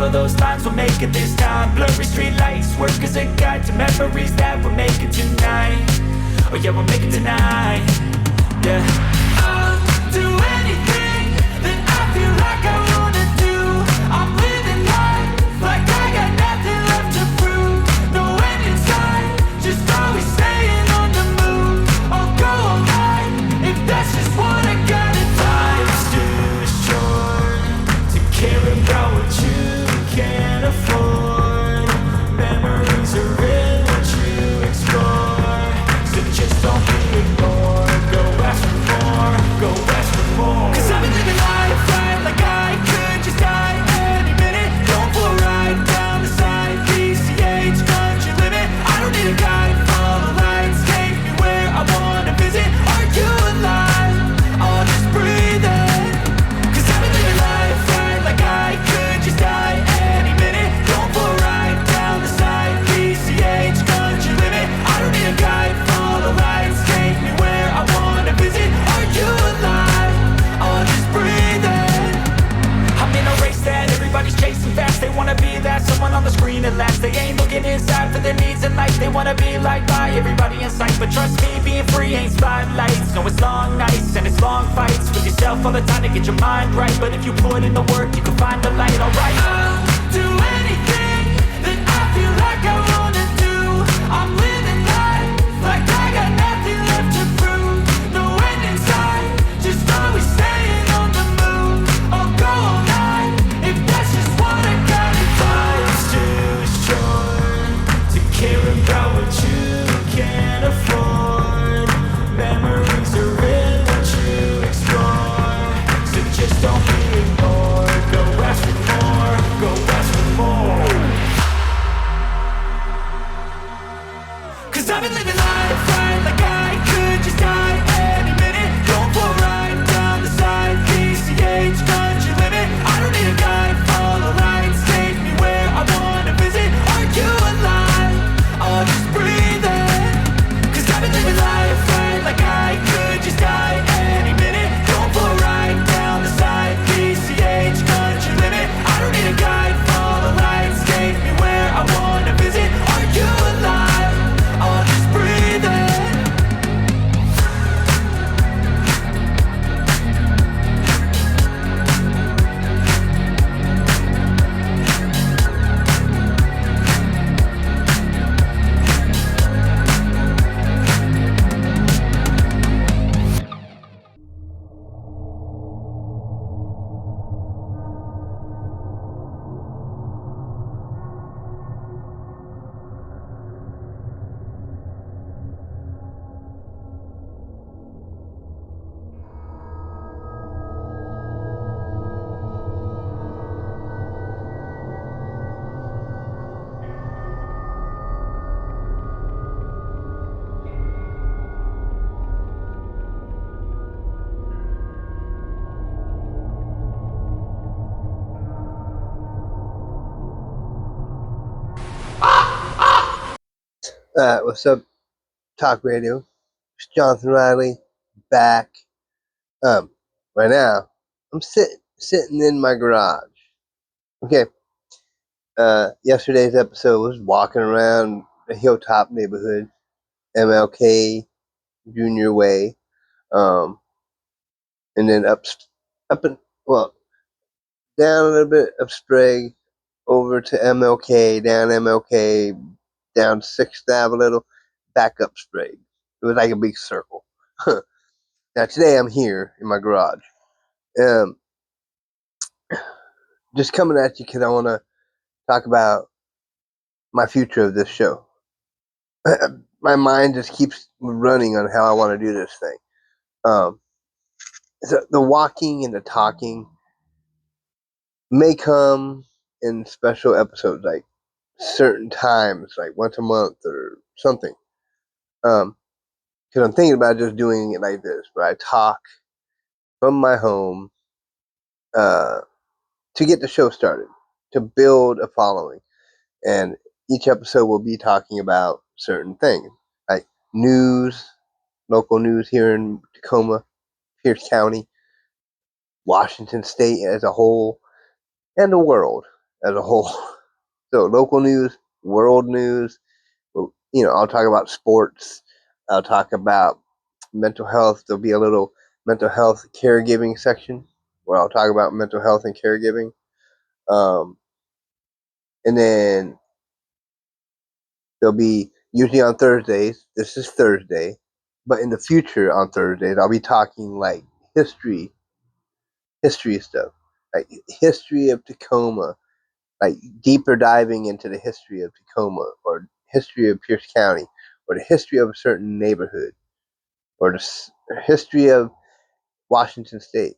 for those times, we'll make it this time. Blurry street lights, work as a guide to memories that we're making tonight. Oh yeah, we'll make it tonight. Yeah, I'll do anything that I feel like I wanna do. I'm living life like I got nothing left to prove. No end in sight, just always staying on the move. I'll go all night if that's just what I gotta do. Life's too short to care about what you can't afford. Memories are real, what you explore. So just don't be ignored. Go ask for more, go ask for more. 'Cause I've been living life right like I could just die any minute. Going for a ride down the side, PCH, country limit. I don't need a guide, follow lights, take me where I wanna visit. Are you alive? I'll just breathe in. 'Cause I've been living life right like I could just die any minute. Going for a ride down the side, PCH, country limit. I don't need a guide, follow lights, take me where I wanna visit. Are you alive? I'll just breathe in. I'm in a race that everybody's chasing fast. They wanna be that someone on the screen at last. They ain't looking inside for their needs in life. They wanna be liked by everybody in sight. But trust me, being free ain't spotlights. No, it's long nights and it's long fights with yourself all the time to get your mind right. But if you put in the work, you can find the light, alright. I'll do anything that I feel like I wanna do. I'm living life like I got nothing left to prove. No end in sight, just always staying on the move. I'll go all night if that's just what I gotta do. Life's too short to care about what you can't afford. Memories are real, what you explore. So just don't be ignored. Go ask for more, go ask for more. 'Cause I've been living life right like I could just die any minute. Going for a ride down the side, PCH, country limit. I don't need a guide, follow lights, take me where I wanna visit. Are you alive? I'll just breathe in. 'Cause I've been living life right like I could just die any minute. Going for a ride down the side, PCH, country limit. I don't need a guide, follow lights, take me where I wanna visit. Are you alive? I'll just breathe in. What's up, Talk Radio? It's Jonathan Riley back. Right now, I'm sitting in my garage. Okay. Yesterday's episode was walking around the Hilltop neighborhood, MLK Junior Way, and then up and down a little bit up Sprague, over to MLK, down MLK, down 6th Ave a little, back up Sprague. It was like a big circle. Now today I'm here in my garage. Just coming at you because I want to talk about my future of this show. My mind just keeps running on how I want to do this thing. So the walking and the talking may come in special episodes, like certain times, like once a month or something. Because I'm thinking about just doing it like this, where I talk from my home to get the show started, to build a following. And each episode will be talking about certain things, like news, local news here in Tacoma, Pierce County, Washington State as a whole, and the world. as a whole. So local news, world news. I'll talk about sports. I'll talk about mental health. There'll be a little mental health caregiving section where I'll talk about mental health and caregiving. Um, and then there'll be usually on Thursdays. This is Thursday, but in the future on Thursdays, I'll be talking like history stuff, like history of Tacoma, like deeper diving into the history of Tacoma or history of Pierce County or the history of a certain neighborhood or the history of Washington State,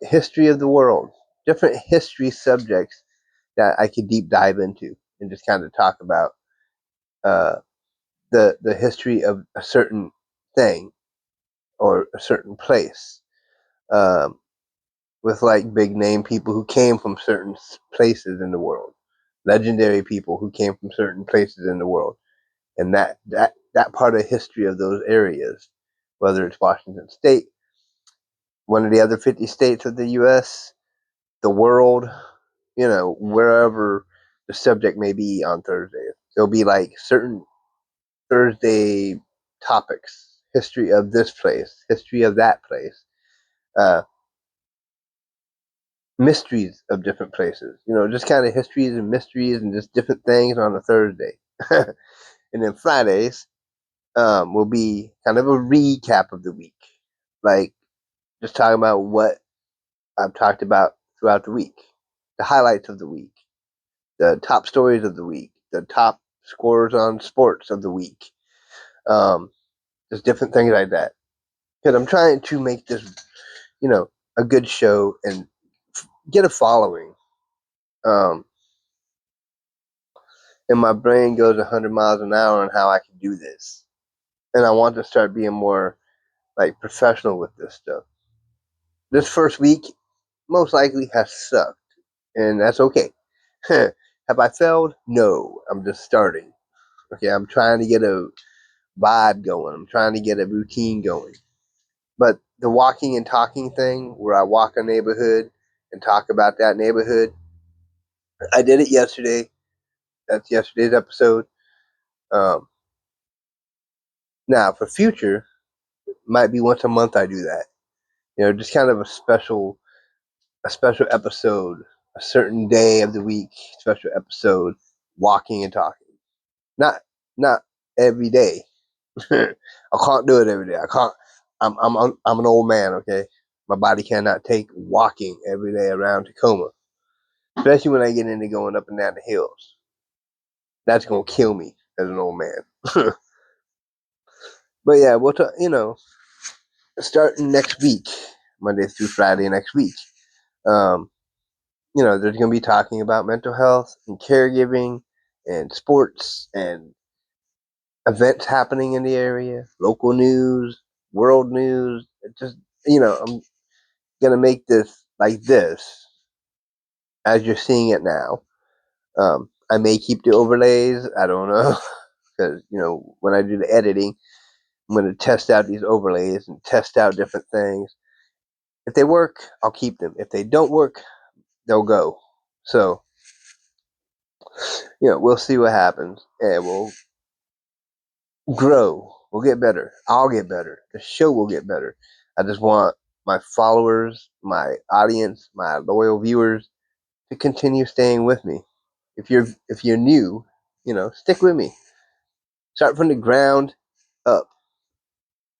history of the world, different history subjects that I could deep dive into and just kind of talk about uh, the history of a certain thing or a certain place, um, with like big name people who came from certain places in the world, legendary people who came from certain places in the world, and that part of history of those areas, whether it's Washington State, one of the other 50 states of the U.S., the world, wherever the subject may be on Thursday. There'll be like certain Thursday topics, history of this place, history of that place, uh, mysteries of different places, just kind of histories and mysteries and just different things on a Thursday. And then Fridays will be kind of a recap of the week, like just talking about what I've talked about throughout the week, the highlights of the week, the top stories of the week, the top scores on sports of the week, um, just different things like that. Because I'm trying to make this, a good show and get a following. Um, and my brain goes 100 miles an hour on how I can do this. And I want to start being more like professional with this stuff. This first week most likely has sucked, and that's okay. Have I failed? No, I'm just starting. Okay, I'm trying to get a vibe going. I'm trying to get a routine going. But the walking and talking thing, where I walk a neighborhood and talk about that neighborhood, I did it yesterday. That's yesterday's episode. Um, Now, for future, might be once a month I do that. Just kind of a special episode, a certain day of the week, special episode, walking and talking. Not every day. I can't do it every day. I can't. I'm an old man. Okay, my body cannot take walking every day around Tacoma, especially when I get into going up and down the hills. That's gonna kill me as an old man. But yeah, we'll talk. Starting next week, Monday through Friday next week. Um, there's gonna be talking about mental health and caregiving and sports and events happening in the area, local news, world news. Just I'm gonna make this like this as you're seeing it now. I may keep the overlays. I don't know because when I do the editing, I'm gonna test out these overlays and test out different things. If they work, I'll keep them. If they don't work, they'll go. So we'll see what happens, and we'll grow. We'll get better. I'll get better. The show will get better. I just want my followers, my audience, my loyal viewers to continue staying with me. If you're new, stick with me. Start from the ground up.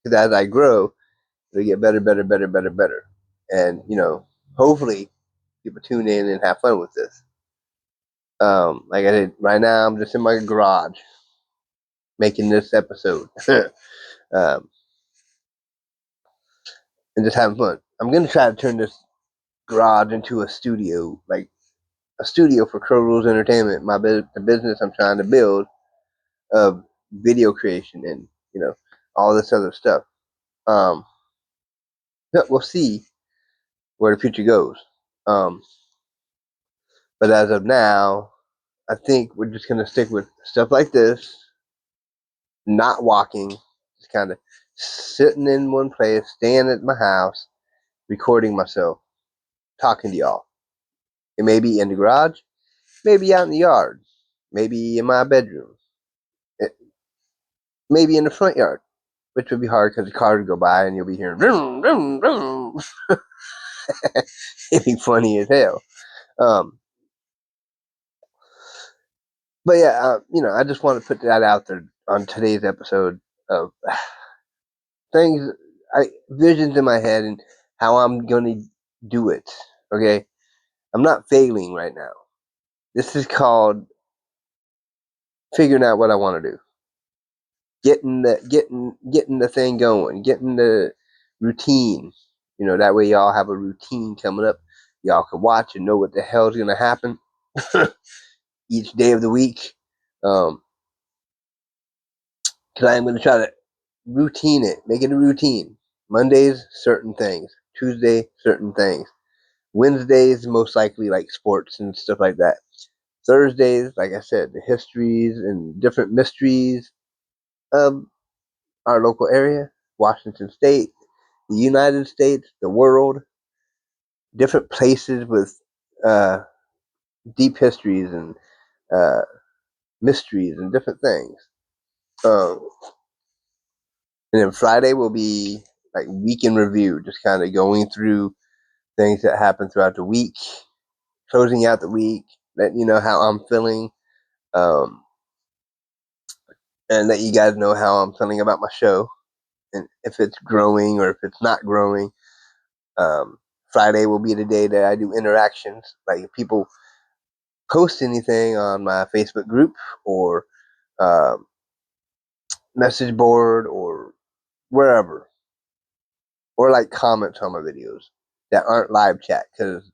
Because as I grow, it'll get better, better, better, better, better. And hopefully people tune in and have fun with this. Like I said, right now I'm just in my garage making this episode. um, and just having fun. I'm gonna try to turn this garage into a studio, like a studio for CrowRules Entertainment, the business I'm trying to build of video creation and all this other stuff. Um, we'll see where the future goes. Um, but as of now, I think we're just gonna stick with stuff like this, not walking, just kind of sitting in one place, staying at my house, recording myself, talking to y'all. It may be in the garage, maybe out in the yard, maybe in my bedroom, maybe in the front yard, which would be hard because the cars go by and you'll be hearing vroom, vroom, vroom. It'd be funny as hell. But yeah, I just want to put that out there on today's episode of things, visions in my head and how I'm gonna do it. Okay, I'm not failing right now. This is called figuring out what I want to do, getting the thing going, getting the routine. That way y'all have a routine coming up. Y'all can watch and know what the hell is gonna happen each day of the week. Because I'm gonna try to routine it, make it a routine. Mondays, certain things. Tuesday, certain things. Wednesdays, most likely like sports and stuff like that. Thursdays, like I said, the histories and different mysteries of our local area, Washington State, the United States, the world, different places with uh, deep histories and uh, mysteries and different things. Um, and then Friday will be like week in review, just kind of going through things that happen throughout the week, closing out the week, letting you know how I'm feeling, um, and let you guys know how I'm feeling about my show and if it's growing or if it's not growing. Um, Friday will be the day that I do interactions, like if people post anything on my Facebook group or um, message board or wherever, or like comments on my videos that aren't live chat, because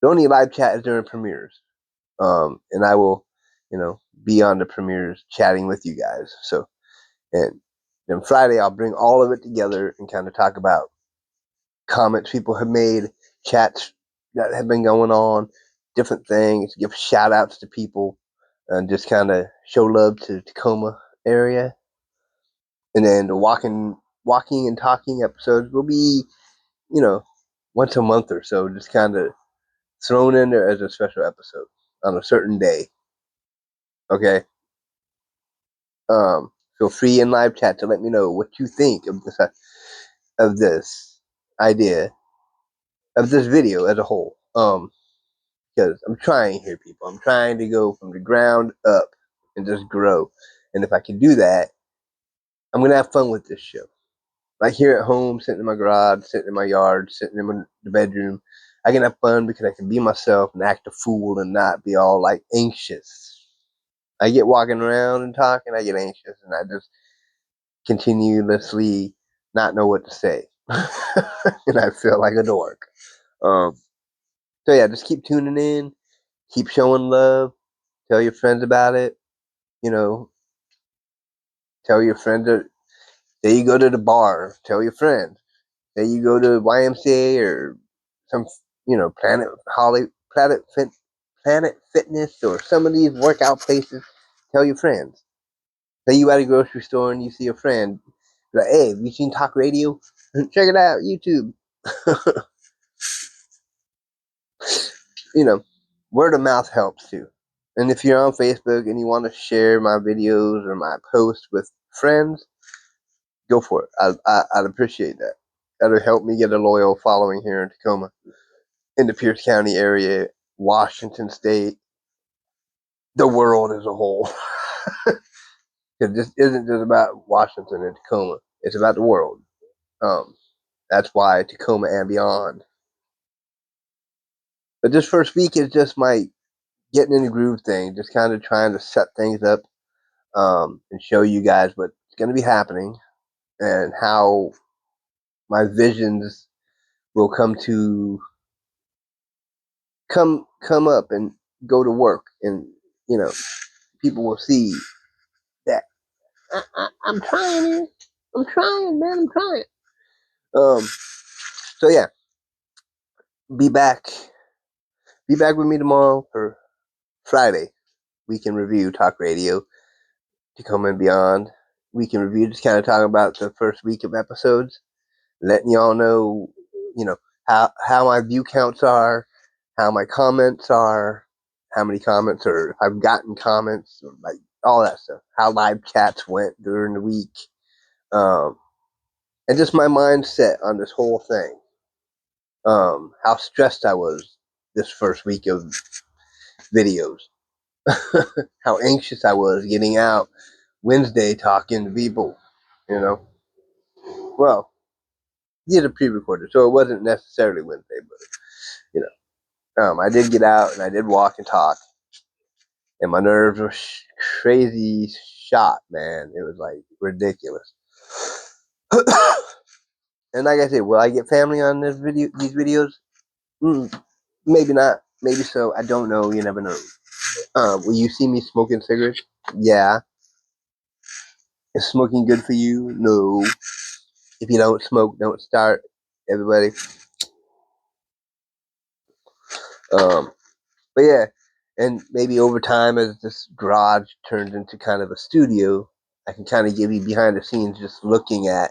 the only live chat is during premieres. And I will, be on the premieres chatting with you guys. So, and then Friday I'll bring all of it together and kind of talk about comments people have made, chats that have been going on, different things, give shout outs to people, and just kind of show love to the Tacoma area. And then the walking and talking episodes will be, you know, once a month or so, just kind of thrown in there as a special episode on a certain day. Okay. Feel free in live chat to let me know what you think of this idea of this video as a whole. Because I'm trying here, people. I'm trying to go from the ground up and just grow. And if I can do that, I'm gonna have fun with this show. Like here at home, sitting in my garage, sitting in my yard, sitting in the bedroom, I can have fun because I can be myself and act a fool and not be all like anxious. I get walking around and talking, I get anxious, and I just continuously not know what to say, and I feel like a dork. Um, so yeah, just keep tuning in, keep showing love, tell your friends about it. You know, tell your friends that say you go to the bar, tell your friends. Say you go to YMCA or some, Planet Planet Fitness or some of these workout places. Tell your friends. Say you at a grocery store and you see a friend. Be like, hey, have you seen Talk Radio? Check it out, YouTube. Word of mouth helps too. And if you're on Facebook and you want to share my videos or my posts with friends, go for it. I'd appreciate that. That'll help me get a loyal following here in Tacoma, in the Pierce County area, Washington State, the world as a whole. Because this isn't just about Washington and Tacoma. It's about the world. Um, that's why Tacoma and beyond. But this first week is just my getting in the groove thing, just kind of trying to set things up, and show you guys what's going to be happening and how my visions will come up and go to work, and you know people will see that I'm trying here. I'm trying, man. I'm trying. Um. So yeah, be back. Be back with me tomorrow for Friday. Weekend Review Talk Radio, Tacoma and beyond. Weekend Review, just kind of talking about the first week of episodes, letting y'all know, you know, how my view counts are, how my comments are, how many comments or if I've gotten comments, or like all that stuff. How live chats went during the week, and just my mindset on this whole thing. How stressed I was this first week of videos. How anxious I was getting out Wednesday talking to people. You know, well, did a pre-recorded, so it wasn't necessarily Wednesday, but you I did get out and I did walk and talk, and my nerves were crazy shot, man. It was like ridiculous. And like I said, will I get family on these videos? Maybe not. Maybe so. I don't know. You never know. Will you see me smoking cigarettes? Yeah. Is smoking good for you? No. If you don't smoke, don't start. Everybody. Um, but yeah, and maybe over time, as this garage turns into kind of a studio, I can kind of give you behind the scenes, just looking at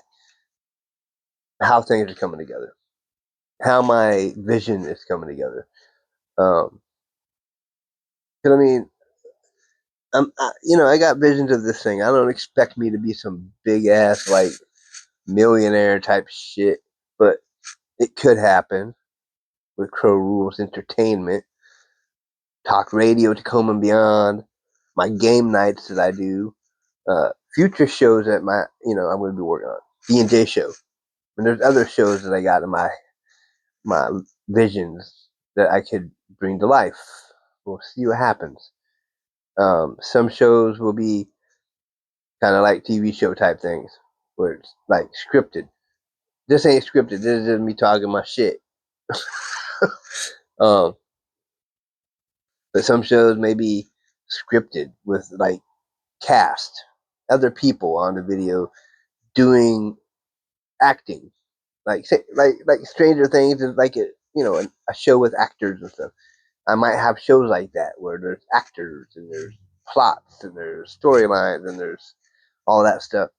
how things are coming together, how my vision is coming together. Because I mean, I got visions of this thing. I don't expect me to be some big ass like millionaire type shit, but it could happen with CrowRules Entertainment, talk radio, Tacoma and beyond, my game nights that I do, future shows that I'm going to be working on, D&J show, and there's other shows that I got in my visions that I could bring to life. We'll see what happens. Some shows will be kind of like TV show type things, where it's like scripted. This ain't scripted. This is just me talking my shit. um, but some shows may be scripted with like cast, other people on the video doing acting, like Stranger Things is like a show with actors and stuff. I might have shows like that where there's actors and there's plots and there's storylines and there's all that stuff.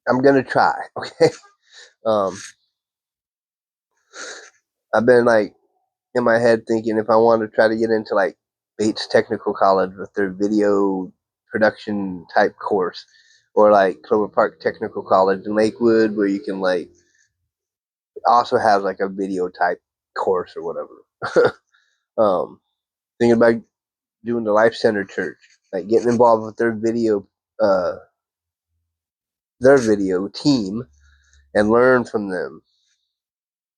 I'm gonna try, okay? Um, I've been like in my head thinking if I want to try to get into like Bates Technical College with their video production type course, or like Clover Park Technical College in Lakewood, where you can like also have like a video type course or whatever. Thinking about doing the Life Center Church, like getting involved with uh, their video team, and learn from them,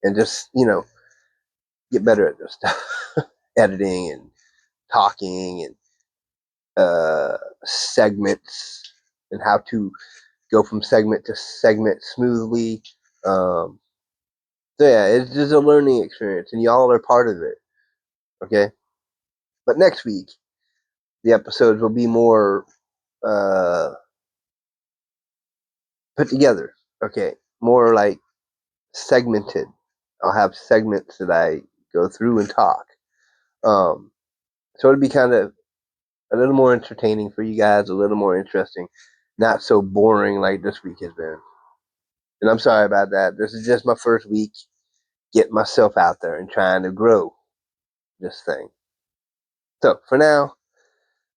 and just get better at this stuff, editing and talking and segments, and how to go from segment to segment smoothly. So yeah, it's just a learning experience, and y'all are part of it. Okay, but next week the episodes will be more uh, put together. Okay, more like segmented. I'll have segments that I go through and talk. So it'll be kind of a little more entertaining for you guys, a little more interesting, not so boring like this week has been. And I'm sorry about that. This is just my first week getting myself out there and trying to grow this thing. So for now,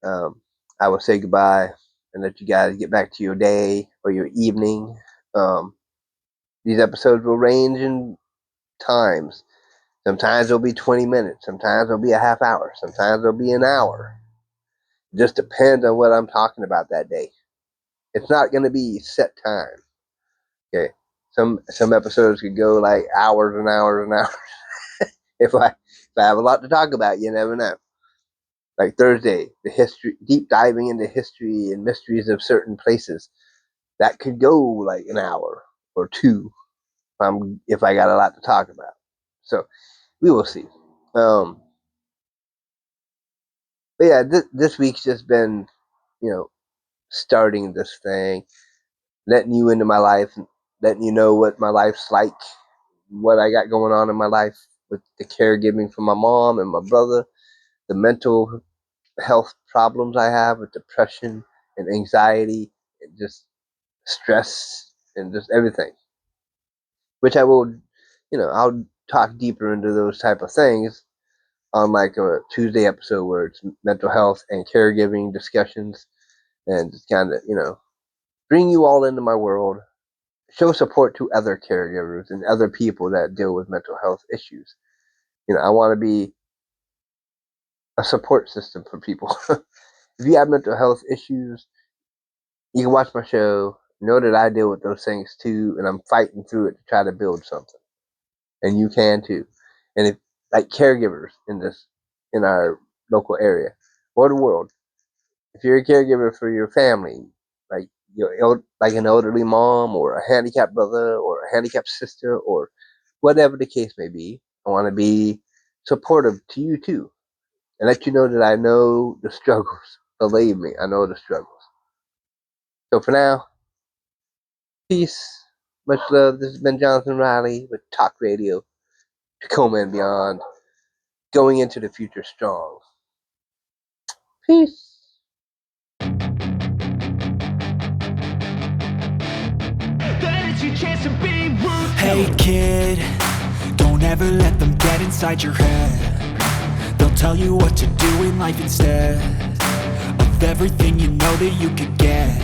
um, I will say goodbye and let you guys get back to your day or your evening. Um, these episodes will range in times. Sometimes it'll be 20 minutes. Sometimes it'll be a half hour. Sometimes it'll be an hour. It just depends on what I'm talking about that day. It's not going to be set time. Okay. Some episodes could go like hours and hours and hours. if I have a lot to talk about, you never know. Like Thursday, the history, deep diving into history and mysteries of certain places. That could go like an hour or two if I got a lot to talk about. So we will see. Um, but yeah, this week's just been, starting this thing, letting you into my life, letting you know what my life's like, what I got going on in my life with the caregiving for my mom and my brother, the mental health problems I have with depression and anxiety and just stress and just everything. Which I'll talk deeper into those type of things on like a Tuesday episode where it's mental health and caregiving discussions, and just kind of, bring you all into my world, show support to other caregivers and other people that deal with mental health issues. I want to be a support system for people. If you have mental health issues, you can watch my show, know that I deal with those things too, and I'm fighting through it to try to build something. And you can too. And if, like, caregivers in our local area or the world, if you're a caregiver for your family, like like an elderly mom or a handicapped brother or a handicapped sister or whatever the case may be, I want to be supportive to you too, and let you know that I know the struggles. Believe me, I know the struggles. So for now, peace, much love. This has been Jonathan Riley with Talk Radio, Tacoma and beyond, going into the future strong. Peace. Hey kid, don't ever let them get inside your head. They'll tell you what to do in life instead of everything you know that you could get.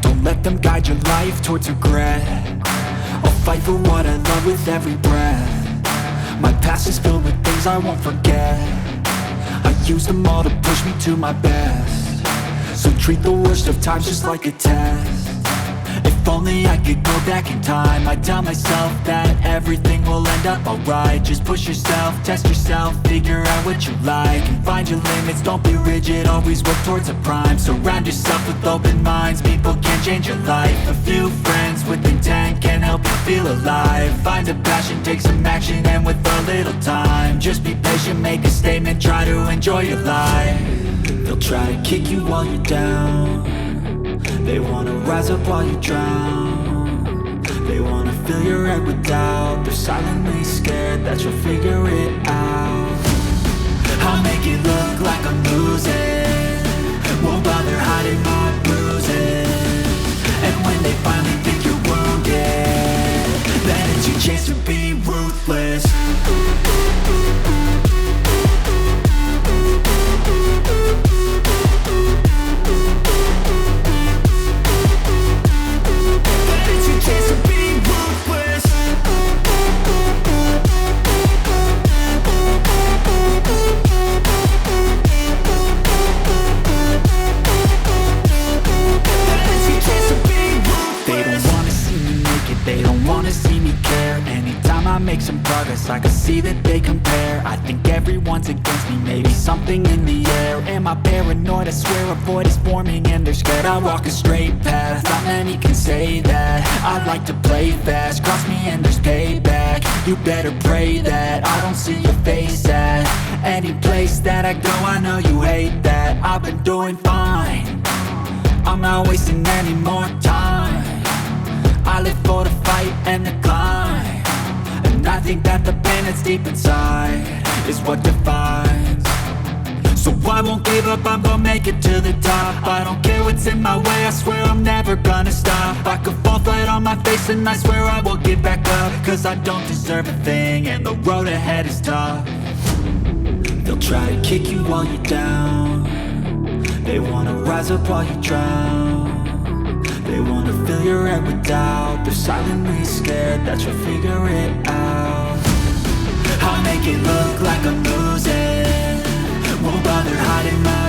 Don't let them guide your life towards regret. I'll fight for what I love with every breath. My past is filled with things I won't forget. I use them all to push me to my best. So treat the worst of times just like a test. If only I could go back in time, I'd tell myself that everything will end up alright. Just push yourself, test yourself, figure out what you like, and find your limits, don't be rigid, always work towards a prime. Surround yourself with open minds, people can change your life. A few friends with intent can help you feel alive. Find a passion, take some action, and with a little time, just be patient, make a statement, try to enjoy your life. They'll try to kick you while you're down. They wanna rise up while you drown. They wanna fill your head with doubt. They're silently scared that you'll figure it out. I'll make it look like I'm losing, won't bother hiding my bruises. And when they finally think you're wounded, then it's your chance to be ruthless. They don't wanna see me care. Anytime I make some progress, I can see that they compare. I think everyone's against me, maybe something in the air. Am I paranoid? I swear a void is forming and they're scared. I walk a straight path, not many can say that. I like to play fast, cross me and there's payback. You better pray that I don't see your face at any place that I go. I know you hate that. I've been doing fine, I'm not wasting any more time. I live for the fight and the climb, and I think that the pain that's deep inside is what defines. So I won't give up, I'm gonna make it to the top. I don't care what's in my way, I swear I'm never gonna stop. I could fall flat on my face and I swear I will get back up, cause I don't deserve a thing and the road ahead is tough. They'll try to kick you while you're down. They wanna rise up while you drown. They wanna fill your head with doubt. They're silently scared that you'll figure it out. I'll make it look like I'm losing, won't bother hiding my